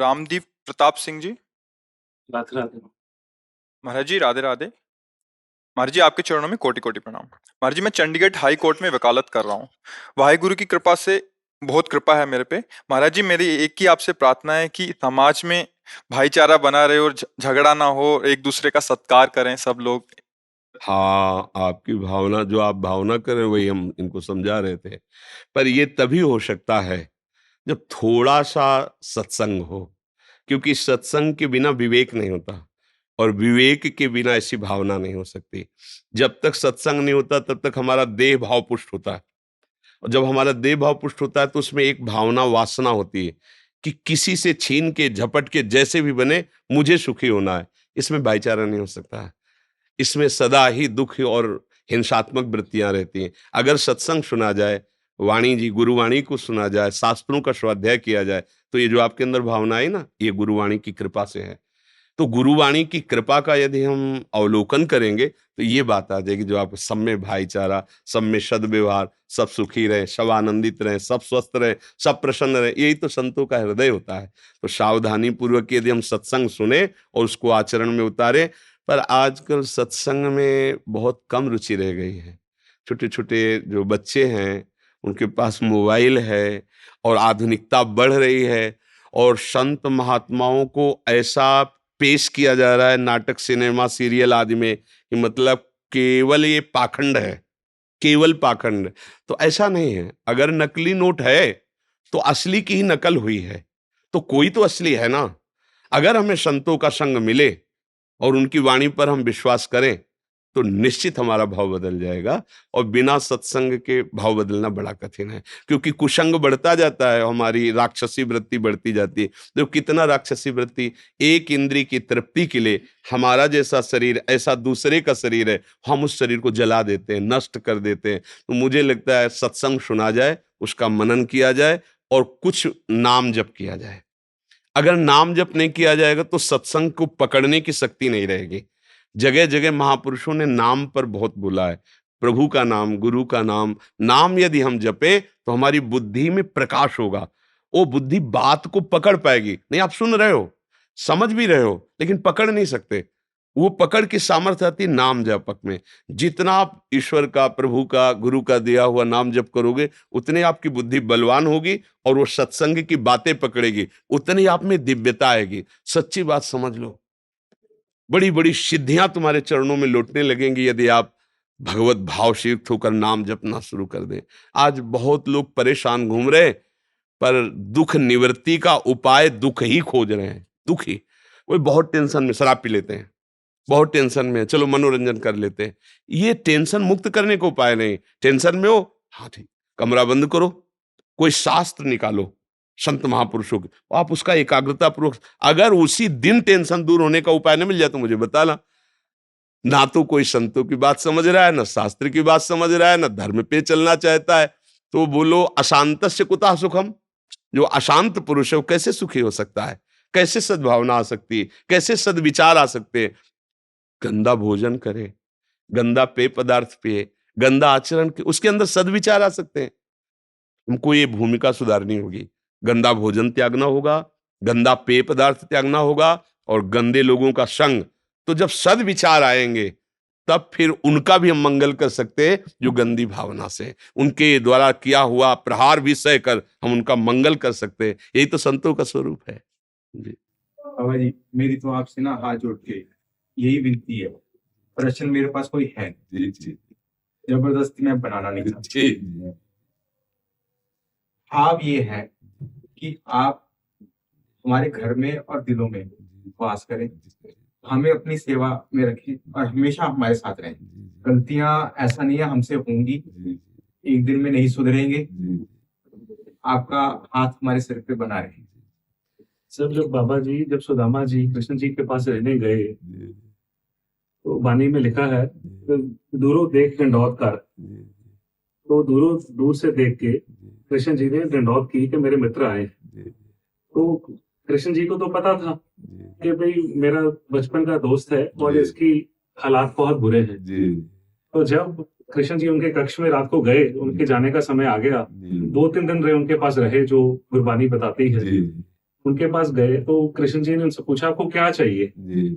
रामदीप प्रताप सिंह जी। राधे राधे। महाराज जी राधे राधे। महाराज जी आपके चरणों में कोटि कोटि प्रणाम। महाराज जी मैं चंडीगढ़ हाई कोर्ट में वकालत कर रहा हूँ। वाहेगुरु की कृपा से बहुत कृपा है मेरे पे। महाराज जी मेरी एक ही आपसे प्रार्थना है कि समाज में भाईचारा बना रहे और झगड़ा ना हो, एक दूसरे का सत्कार करें सब लोग। हाँ, आपकी भावना जो आप भावना कर रहे हैं वही हम इनको समझा रहे थे। पर ये तभी हो सकता है जब थोड़ा-सा सत्संग हो, क्योंकि सत्संग के बिना विवेक नहीं होता और विवेक के बिना ऐसी भावना नहीं हो सकती। जब तक सत्संग नहीं होता तब तक हमारा देह भाव पुष्ट होता है और जब हमारा देह भाव पुष्ट होता है तो उसमें एक भावना वासना होती है कि किसी से छीन के झपट के जैसे भी बने मुझे सुखी होना है। इसमें भाईचारा नहीं हो सकता है। इसमें सदा ही दुख और हिंसात्मक वृत्तियां रहती हैं। अगर सत्संग सुना जाए, वाणी जी गुरुवाणी को सुना जाए, शास्त्रों का स्वाध्याय किया जाए, तो ये जो आपके अंदर भावना है ना, ये गुरुवाणी की कृपा से है। तो गुरुवाणी की कृपा का यदि हम अवलोकन करेंगे तो ये बात आ जाएगी जो आप सब में भाईचारा, सब में सद्व्यवहार, सब सुखी रहे, सब आनंदित रहे, सब स्वस्थ रहे, सब प्रसन्न रहे, यही तो संतों का हृदय होता है। तो सावधानी पूर्वक यदि हम सत्संग सुने और उसको आचरण में उतारे। पर आजकल सत्संग में बहुत कम रुचि रह गई है। छोटे छोटे जो बच्चे हैं उनके पास मोबाइल है और आधुनिकता बढ़ रही है और संत महात्माओं को ऐसा पेश किया जा रहा है नाटक, सिनेमा, सीरियल आदि में कि मतलब केवल ये पाखंड है, केवल पाखंड। तो ऐसा नहीं है। अगर नकली नोट है तो असली की ही नकल हुई है, तो कोई तो असली है ना। अगर हमें संतों का संग मिले और उनकी वाणी पर हम विश्वास करें तो निश्चित हमारा भाव बदल जाएगा। और बिना सत्संग के भाव बदलना बड़ा कठिन है, क्योंकि कुसंग बढ़ता जाता है, हमारी राक्षसी वृत्ति बढ़ती जाती है। तो कितना राक्षसी वृत्ति, एक इंद्री की तृप्ति के लिए हमारा जैसा शरीर ऐसा दूसरे का शरीर है, हम उस शरीर को जला देते हैं, नष्ट कर देते हैं। तो मुझे लगता है सत्संग सुना जाए, उसका मनन किया जाए और कुछ नाम जप किया जाए। अगर नाम जप नहीं किया जाएगा तो सत्संग को पकड़ने की शक्ति नहीं रहेगी। जगह जगह महापुरुषों ने नाम पर बहुत बोला है, प्रभु का नाम, गुरु का नाम। नाम यदि हम जपे तो हमारी बुद्धि में प्रकाश होगा, वो बुद्धि बात को पकड़ पाएगी। नहीं, आप सुन रहे हो, समझ भी रहे हो, लेकिन पकड़ नहीं सकते। वो पकड़ की सामर्थ्य आती है नाम जपक में। जितना आप ईश्वर का, प्रभु का, गुरु का दिया हुआ नाम जप करोगे उतने आपकी बुद्धि बलवान होगी और वो सत्संग की बातें पकड़ेगी, उतनी आप में दिव्यता आएगी। सच्ची बात समझ लो, बड़ी बड़ी सिद्धियां तुम्हारे चरणों में लौटने लगेंगी यदि आप भगवत भाव से युक्त होकर नाम जपना शुरू कर दें। आज बहुत लोग परेशान घूम रहे, पर दुख निवृत्ति का उपाय दुख ही खोज रहे हैं। दुख ही, वो बहुत टेंशन में शराब पी लेते हैं, बहुत टेंशन में, चलो मनोरंजन कर लेते हैं। ये टेंशन मुक्त करने का उपाय नहीं। टेंशन में हो, हाँ ठीक, कमरा बंद करो, कोई शास्त्र निकालो संत महापुरुषों के, आप उसका एकाग्रता पूर्वक, अगर उसी दिन टेंशन दूर होने का उपाय न मिल जाए तो मुझे बताना। ना तो कोई संतों की बात समझ रहा है, ना शास्त्र की बात समझ रहा है, ना धर्म पे चलना चाहता है, तो बोलो अशांत से कुतः सुखम। जो अशांत पुरुष है वो कैसे सुखी हो सकता है? कैसे सद्भावना आ सकती है? कैसे सद्विचार आ सकते हैं? गंदा भोजन करे, गंदा पेय पदार्थ पिए, गंदा आचरण के, उसके अंदर सद्विचार आ सकते हैं। हमको ये भूमिका सुधारनी होगी। गंदा भोजन त्यागना होगा, गंदा पेय पदार्थ त्यागना होगा और गंदे लोगों का संग। तो जब सद्विचार आएंगे तब फिर उनका भी हम मंगल कर सकते हैं जो गंदी भावना से, उनके द्वारा किया हुआ प्रहार भी सह कर हम उनका मंगल कर सकते हैं। यही तो संतों का स्वरूप है जी। बाबा जी, मेरी तो आपसे ना हाथ जोड़ के यही विनती है, प्रश्न मेरे पास कोई है जी, जबरदस्ती मैं बनाना नहीं चाहता। भाव ये है कि आप हमारे घर में और दिलों में वास करें, हमें अपनी सेवा में रखें और हमेशा हमारे साथ रहें। गलतियां ऐसा नहीं है हमसे होंगी, एक दिन में नहीं सुधरेंगे, आपका हाथ हमारे सिर पे बना रहे। सब जब बाबा जी, जब सुदामा जी कृष्ण जी के पास रहने गए तो वाणी में लिखा है तो दूरों देख दंडौत कर, तो दूर से देख के कृष्ण जी ने दंडौत की कि मेरे मित्र आए। तो कृष्ण जी को तो पता था कि भाई मेरा बचपन का दोस्त है और इसकी हालात बहुत बुरे हैं। तो जब कृष्ण जी उनके कक्ष में रात को गए, उनके जाने का समय आ गया, 2-3 दिन रहे, उनके पास रहे, जो गुरबानी बताती है। उनके पास गए तो कृष्ण जी ने उनसे पूछा आपको क्या चाहिए। जी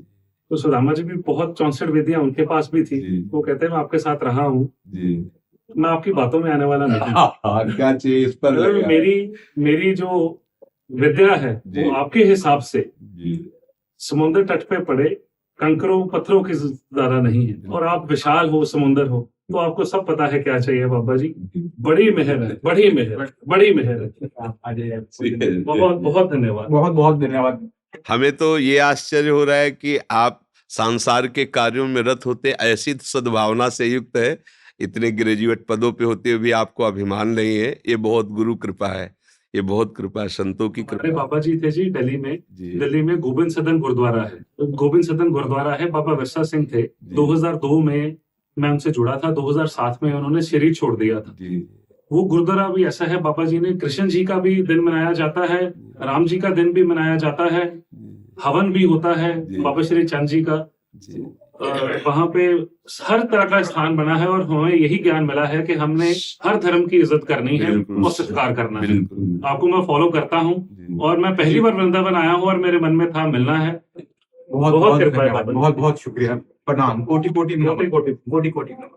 तो सुदामा जी भी बहुत 64 विधियां उनके पास भी थी। जी वो कहते हैं मैं आपके साथ रहा हूँ, जी मैं आपकी बातों में आने वाला नहीं। हाँ, क्या चाहिए इस पर मतलब लगा। मेरी जो विद्या है जी। वो आपके हिसाब से जी समुद्र तट पे पड़े कंकरों पत्थरों की ज्यादा नहीं है, और आप विशाल हो, समुद्र हो, तो आपको सब पता है क्या चाहिए बाबा जी। बड़ी मेहर है, बड़ी मेहर, बड़ी मेहर है। बहुत बहुत धन्यवाद। बहुत बहुत धन्यवाद। हमें तो ये आश्चर्य हो रहा है कि आप संसार के कार्यों में रत होते, ऐसी सद्भावना से युक्त है, इतने ग्रेजुएट पदों पे होते हुए भी आपको अभिमान नहीं है। ये बहुत गुरु कृपा है, ये बहुत कृपा है, संतों की हमारे कृपा। बाबा जी थे जी दिल्ली में। जी दिल्ली में गोबिंद सदन गुरुद्वारा है, तो गोबिंद सदन गुरुद्वारा है, बाबा विरसा सिंह थे। 2002 में मैं उनसे जुड़ा था, 2007 में उन्होंने शरीर छोड़ दिया था। जी वो गुरुद्वारा भी ऐसा है, बाबा जी ने कृष्ण जी का भी दिन मनाया जाता है, राम जी का दिन भी मनाया जाता है, हवन भी होता है जी। बाबा श्री चंद जी का। जी वहां पे हर तरह का स्थान बना है, और हमें यही ज्ञान मिला है कि हमने हर धर्म की इज्जत करनी है बिल्कुल। और सत्कार करना है। बिल्कुल। आपको मैं फॉलो करता हूँ, जी। और मैं पहली बार वृंदावन आया हूँ और मेरे मन में था मिलना है। बहुत बहुत बहुत कृपा है धन्यवाद, बाबा जी। बहुत बहुत शुक्रिया, प्रणाम, कोटि कोटि नमन। कोटि कोटि कोटि कोटि नमन।